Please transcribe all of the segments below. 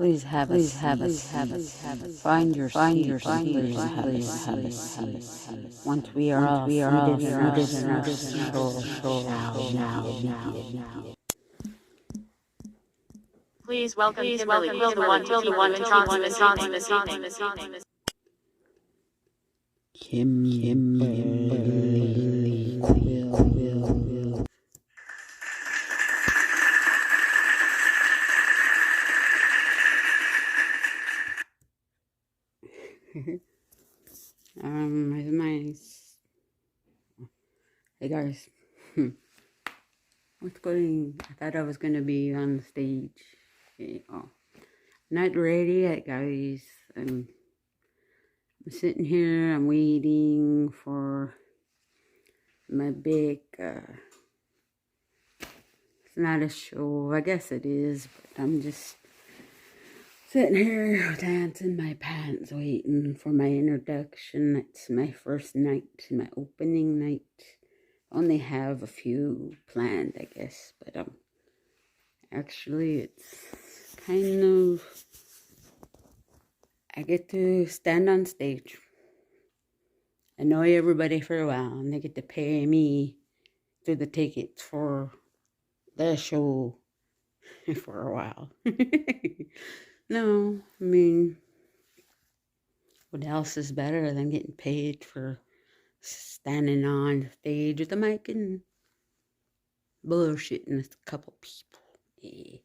Please have a find your seat. Once we are all seated in our soul shall now begin. Please welcome Kimberly to the one Intranced this evening. Kimberly Quill. Hey guys, what's going? I thought I was gonna be on the stage. Not ready yet, guys. I'm sitting here. I'm waiting for my big. It's not a show. I guess it is, but I'm just sitting here dancing my pants, waiting for my introduction. It's my first night, my opening night. Only have a few planned, I guess, but actually it's kind of, I get to stand on stage, annoy everybody for a while, and they get to pay me through the tickets for the show for a while. No, I mean, what else is better than getting paid for standing on stage with a mic and bullshitting with a couple people? Yeah.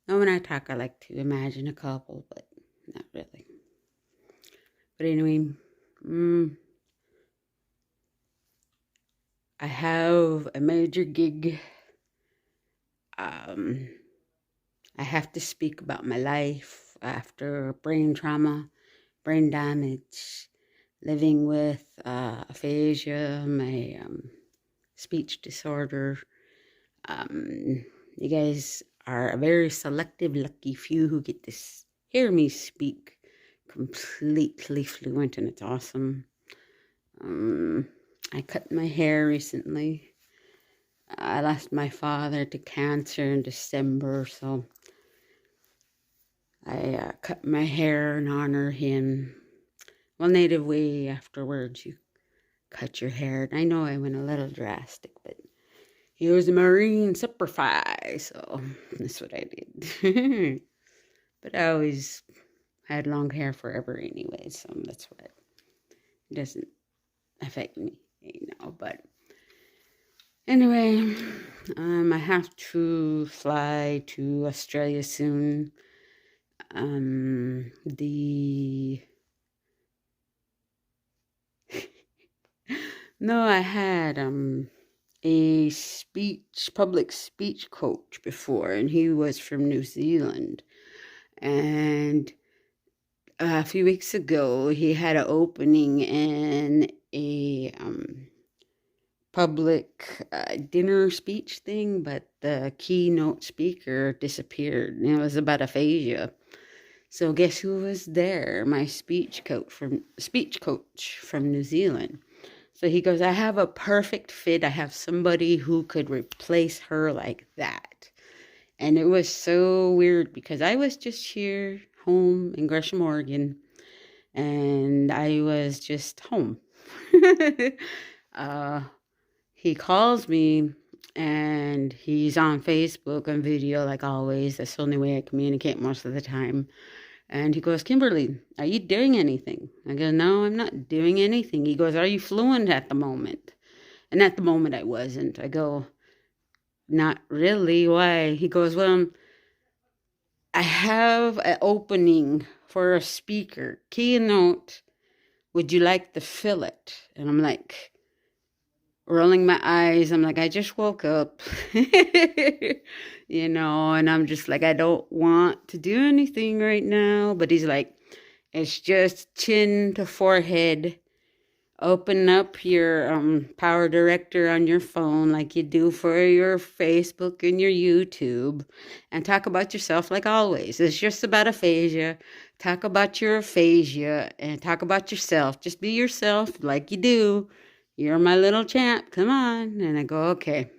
Now when I talk, I like to imagine a couple, but not really. But anyway, I have a major gig. I have to speak about my life after brain trauma, brain damage, living with aphasia, my speech disorder. You guys are a very selective, lucky few who get to hear me speak completely fluent, and it's awesome. I cut my hair recently. I lost my father to cancer in December, so I cut my hair and honor him. Well, native way afterwards, you cut your hair. And I know I went a little drastic, but he was a Marine superfly, so that's what I did. But I always had long hair forever anyway, so that's what it doesn't affect me, but anyway, I have to fly to Australia soon. I had a public speech coach before, and he was from New Zealand. And a few weeks ago, he had an opening in a public dinner speech thing, but the keynote speaker disappeared, and it was about aphasia. So guess who was there? My speech coach from New Zealand. So he goes, I have a perfect fit. I have somebody who could replace her like that. And it was so weird because I was just here home in Gresham, Oregon, and I was just home. He calls me, and he's on Facebook and video like always. That's the only way I communicate most of the time. And he goes, Kimberly, are you doing anything? I go, no, I'm not doing anything. He goes, are you fluent at the moment? And at the moment I wasn't. I go, not really. Why? He goes, well, I have an opening for a speaker. Keynote, would you like to fill it? And I'm like, rolling my eyes. I'm like, I just woke up, and I'm just like, I don't want to do anything right now. But he's like, it's just chin to forehead. Open up your power director on your phone like you do for your Facebook and your YouTube, and talk about yourself like always. It's just about aphasia. Talk about your aphasia and talk about yourself. Just be yourself like you do. You're my little champ. Come on. And I go, okay.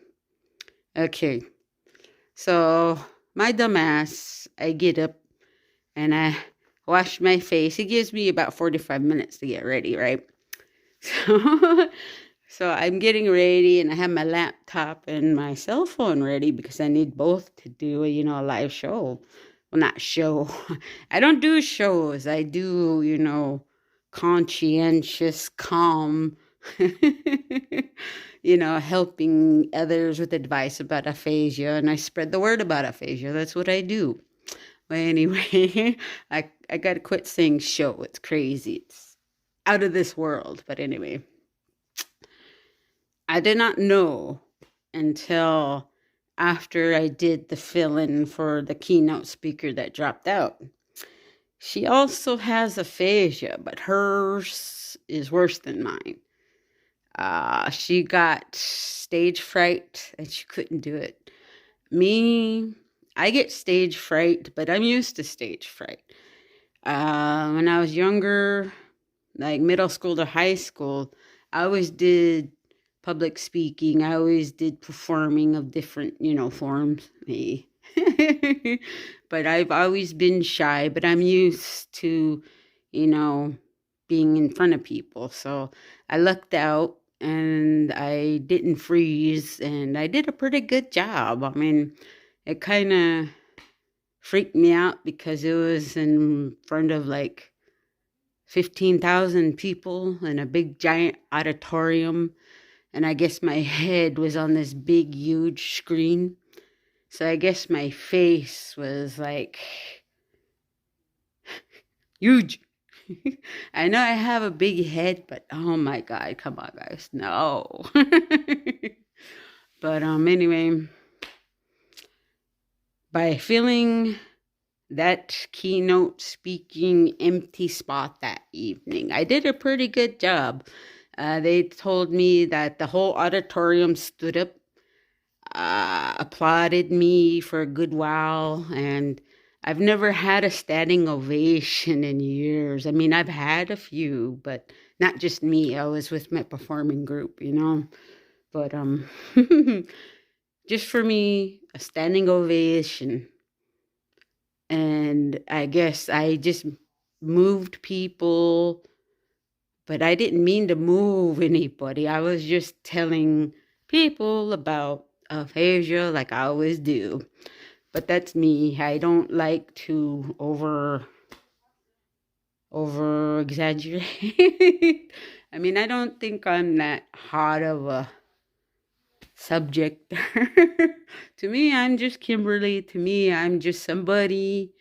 So my dumbass, I get up and I wash my face. It gives me about 45 minutes to get ready, right? So, so I'm getting ready, and I have my laptop and my cell phone ready because I need both to do, a live show. Well, not show. I don't do shows. I do, conscientious, calm, helping others with advice about aphasia, and I spread the word about aphasia. That's what I do. But anyway, I gotta quit saying show. It's crazy. It's out of this world. But anyway, I did not know until after I did the fill-in for the keynote speaker that dropped out. She also has aphasia, but hers is worse than mine. She got stage fright and she couldn't do it. Me, I get stage fright, but I'm used to stage fright. When I was younger, like middle school to high school, I always did public speaking. I always did performing of different, forms. Me. But I've always been shy, but I'm used to, being in front of people. So I lucked out and I didn't freeze and I did a pretty good job. I mean, it kind of freaked me out because it was in front of like 15,000 people in a big giant auditorium. And I guess my head was on this big, huge screen. So I guess my face was like huge. I know I have a big head, but oh my God, come on, guys. No. But anyway, by feeling that keynote speaking empty spot that evening, I did a pretty good job. They told me that the whole auditorium stood up, applauded me for a good while, and I've never had a standing ovation in years. I mean, I've had a few, but not just me. I was with my performing group, But just for me, a standing ovation. And I guess I just moved people, but I didn't mean to move anybody. I was just telling people about aphasia like I always do. But that's me. I don't like to over exaggerate. I mean, I don't think I'm that hot of a subject. To me, I'm just Kimberly. To me, I'm just somebody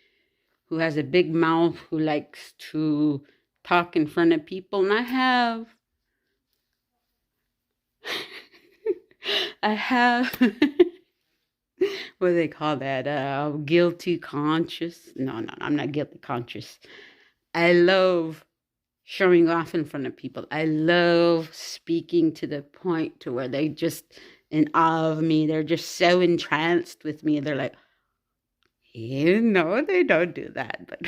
who has a big mouth, who likes to talk in front of people. And I have, what do they call that? Guilty conscious. No, I'm not guilty conscious. I love showing off in front of people. I love speaking to the point to where they just in awe of me. They're just so entranced with me. They're like, they don't do that. But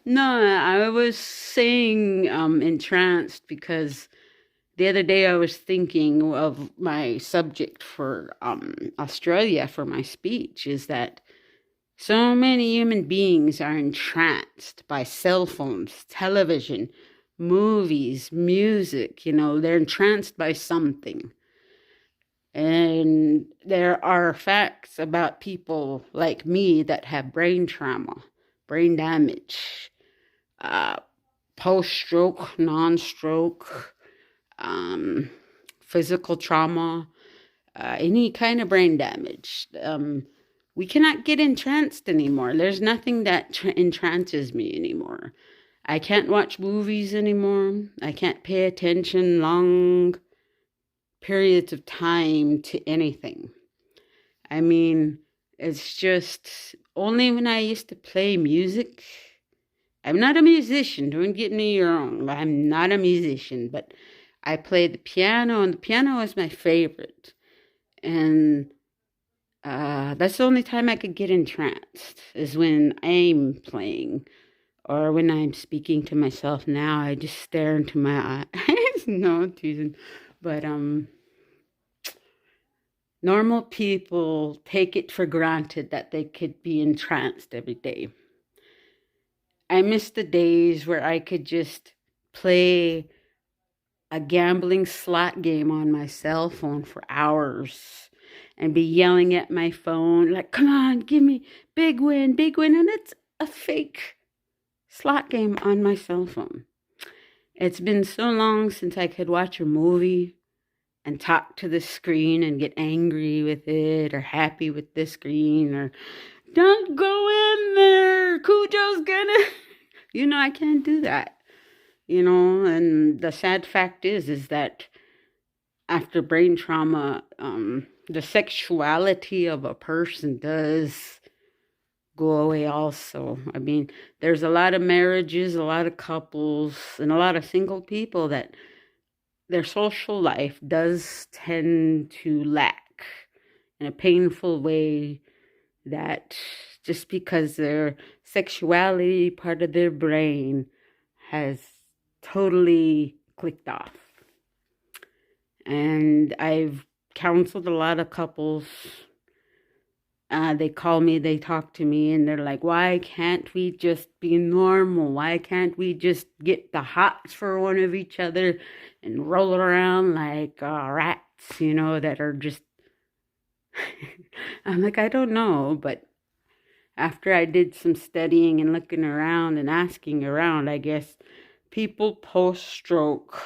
no, I was saying entranced because the other day I was thinking of my subject for Australia for my speech is that so many human beings are entranced by cell phones, television, movies, music. They're entranced by something. And there are facts about people like me that have brain trauma, brain damage, post-stroke, non-stroke, physical trauma, any kind of brain damage. We cannot get entranced anymore. There's nothing that entrances me anymore. I can't watch movies anymore. I can't pay attention long periods of time to anything. I mean, it's just only when I used to play music. I'm not a musician, don't get me wrong. I'm not a musician, but I play the piano, and the piano is my favorite. And that's the only time I could get entranced, is when I'm playing or when I'm speaking to myself now. I just stare into my eyes. No, I'm teasing. But Normal people take it for granted that they could be entranced every day. I miss the days where I could just play a gambling slot game on my cell phone for hours and be yelling at my phone, like, come on, give me big win, big win. And it's a fake slot game on my cell phone. It's been so long since I could watch a movie and talk to the screen and get angry with it or happy with the screen or don't go in there, Cujo's gonna. I can't do that. And the sad fact is that after brain trauma, the sexuality of a person does go away also. I mean, there's a lot of marriages, a lot of couples, and a lot of single people that their social life does tend to lack in a painful way, that just because their sexuality part of their brain has totally clicked off. And I've counseled a lot of couples. They call me, they talk to me, and they're like, why can't we just be normal? Why can't we just get the hots for one of each other and roll around like rats, that are just... I'm like, I don't know, but after I did some studying and looking around and asking around, I guess people post-stroke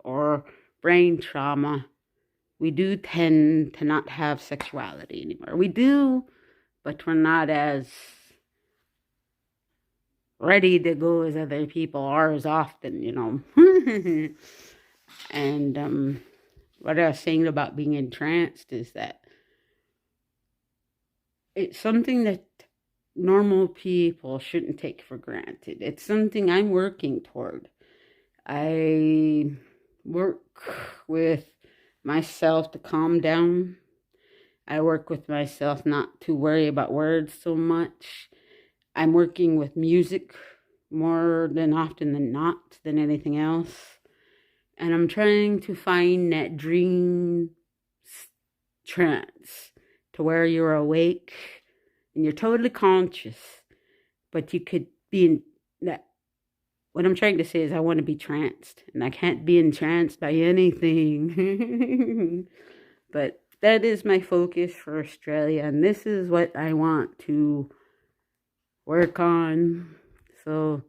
or brain trauma, we do tend to not have sexuality anymore. We do, but we're not as ready to go as other people are as often, And what I was saying about being entranced is that it's something that normal people shouldn't take for granted. It's something I'm working toward. I work with myself to calm down. I work with myself not to worry about words so much. I'm working with music more than often than not than anything else. And I'm trying to find that dream trance to where you're awake and you're totally conscious, but you could be in that. What I'm trying to say is I want to be tranced, and I can't be entranced by anything. But that is my focus for Australia, and this is what I want to work on. So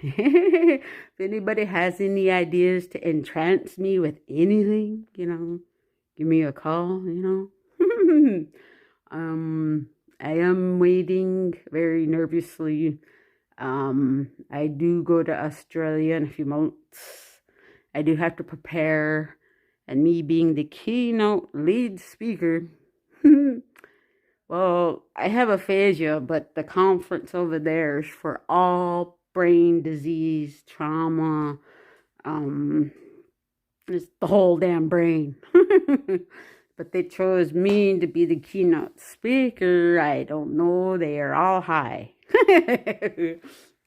if anybody has any ideas to entrance me with anything, give me a call, I am waiting very nervously. I do go to Australia in a few months. I do have to prepare, and me being the keynote lead speaker, well, I have aphasia, but the conference over there is for all brain disease, trauma, it's the whole damn brain. But they chose me to be the keynote speaker. I don't know. They are all high.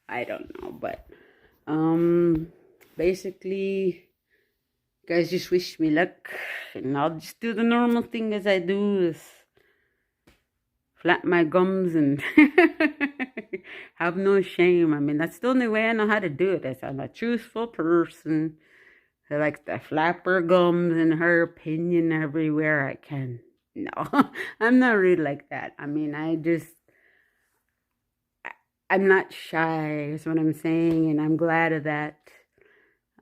I don't know, but basically, guys, just wish me luck, and I'll just do the normal thing as I do, is flap my gums and have no shame. I mean, that's the only way I know how to do it. I'm a truthful person who likes to flap her gums and her opinion everywhere I can. No, I'm not really like that. I mean, I'm not shy, is what I'm saying, and I'm glad of that.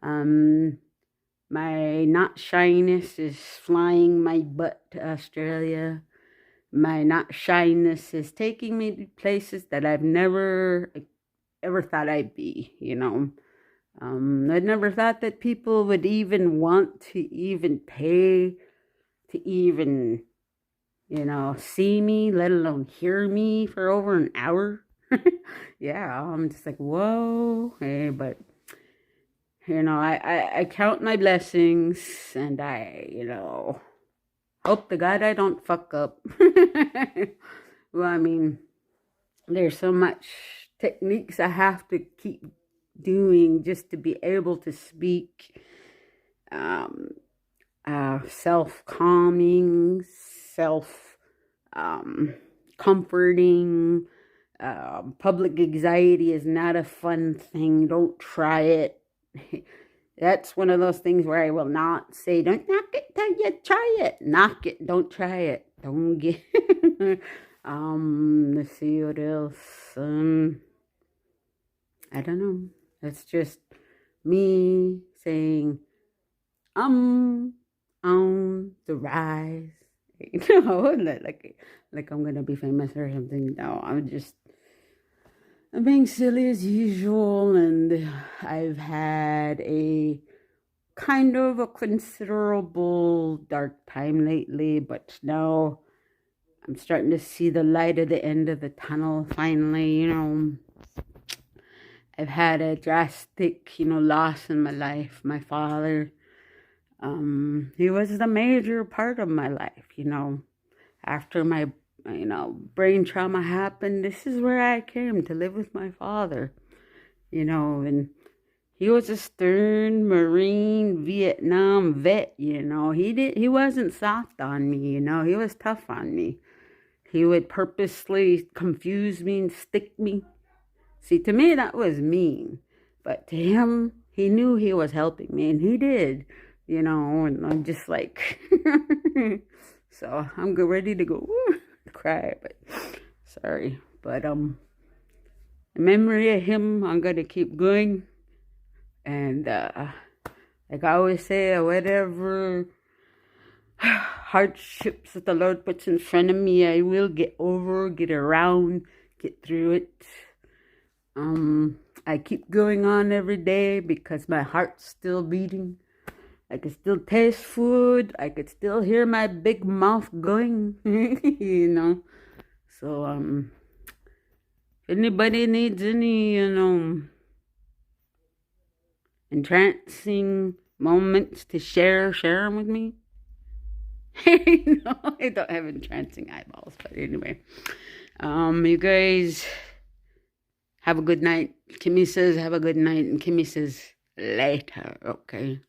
My not shyness is flying my butt to Australia. My not shyness is taking me to places that I've never ever thought I'd be, I'd never thought that people would even want to even pay to even, see me, let alone hear me for over an hour. Yeah, I'm just like, whoa. Hey, but I count my blessings, and I, hope to God I don't fuck up. Well, I mean, there's so much techniques I have to keep doing just to be able to speak. self-calming, self-comforting. Public anxiety is not a fun thing. Don't try it. That's one of those things where I will not say, don't knock it till you try it. Knock it, don't try it. Don't get let's see what else. I don't know. That's just me saying on the rise. You know, like I'm gonna be famous or something. No, I'm being silly as usual, and I've had a kind of a considerable dark time lately, but now I'm starting to see the light at the end of the tunnel finally. I've had a drastic, loss in my life. My father, he was the major part of my life, After my, brain trauma happened, this is where I came to live with my father, and he was a stern Marine Vietnam vet, He wasn't soft on me, he was tough on me. He would purposely confuse me and stick me. See, to me, that was mean. But to him, he knew he was helping me, and he did, and I'm just like, so I'm ready to go cry, but sorry. But, in memory of him, I'm going to keep going. And, like I always say, whatever hardships that the Lord puts in front of me, I will get over, get around, get through it. I keep going on every day because my heart's still beating. I can still taste food. I could still hear my big mouth going, So, if anybody needs any, entrancing moments to share them with me. No, I don't have entrancing eyeballs, but anyway, you guys have a good night. Kimmy says have a good night, and Kimmy says later, okay?